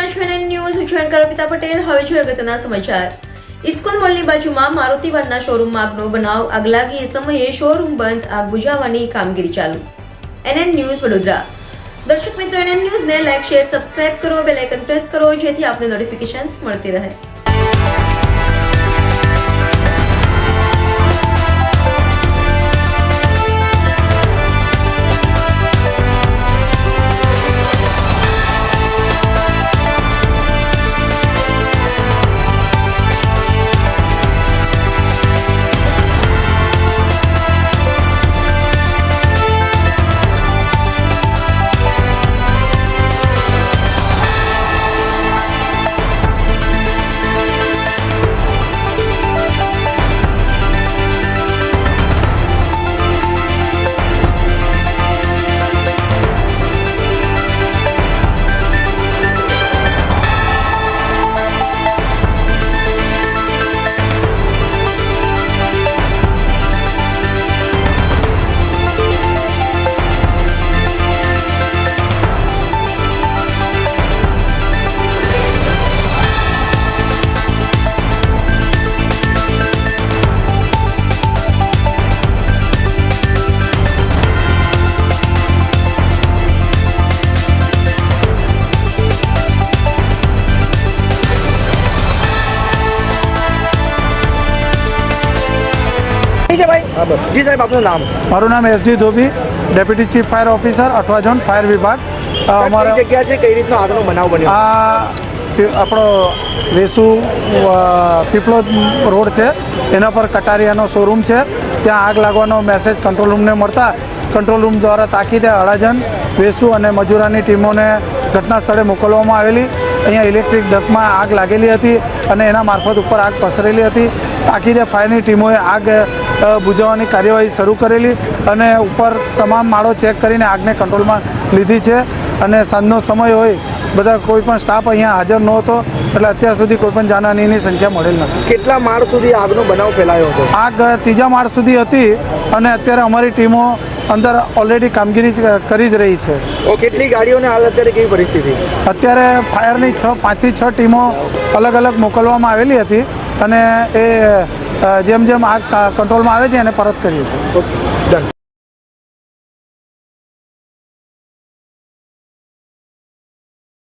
રહ્યા છો NN news હું છું એન્કર અર્પિતા પટેલ। હવે જોઈએ અગત્યના સમાચાર। ઇસ્કોન મોલની બાજુમાં મારુતિ વાનના શોરૂમમાં આગનો બનાવ। આગ લાગી એ સમયે શોરૂમ બંધ, આગ બુઝાવવાની કામગીરી ચાલુ। NN news Vadodara. દર્શક મિત્રો, NN ન્યૂઝને લાઈક, શેર, સબસ્ક્રાઇબ કરો, બેલ આઇકન પ્રેસ કરો જેથી આપને નોટિફિકેશન્સ મળતી રહે। जी साहब, आपનું નામ? મારું નામ SD Dhobi, deputy chief fire officer, Athwa zone fire વિભાગ। અમારા જગ્યા છે, કઈ રીતનો આગનો બનાવ બન્યો? આ આપણો વેસુ પીપળોદ રોડ છે, એના પર કટારિયાનો શોરૂમ છે। ત્યાં આગ લાગવાનો મેસેજ કંટ્રોલ રૂમને મળતા કંટ્રોલ રૂમ દ્વારા તાકીદે અડાજણ, વેસુ અને મજૂરાની ટીમોને ઘટના સ્થળે મોકલવામાં આવેલી। અહીંયા ઇલેક્ટ્રિક ડકમાં આગ લાગેલી હતી અને એના મારફત ઉપર આગ પસરેલી હતી। તાકીદે ફાયરની ટીમોએ આગ બુઝાવવાની કાર્યવાહી શરૂ કરેલી અને ઉપર તમામ માળો ચેક કરીને આગને કંટ્રોલમાં લીધી છે। અને સાંજનો સમય હોય, બધા કોઈ પણ સ્ટાફ અહીંયા હાજર નહોતો, એટલે અત્યાર સુધી કોઈ પણ જાનહાનિની સંખ્યા મળેલ નથી। કેટલા માળ સુધી આગનો બનાવ ફેલાયો હતો? આગ ત્રીજા માળ સુધી હતી અને અત્યારે અમારી ટીમો અંદર ઓલરેડી કામગીરી કરી જ રહી છે। કેટલી ગાડીઓને હાલ અત્યારે કેવી પરિસ્થિતિ? અત્યારે ફાયરની 5 થી 6 ટીમો અલગ અલગ મોકલવામાં આવેલી હતી અને એ જેમ જેમ આગ કંટ્રોલમાં આવે છે એને પરત કરીએ છીએ। ડન।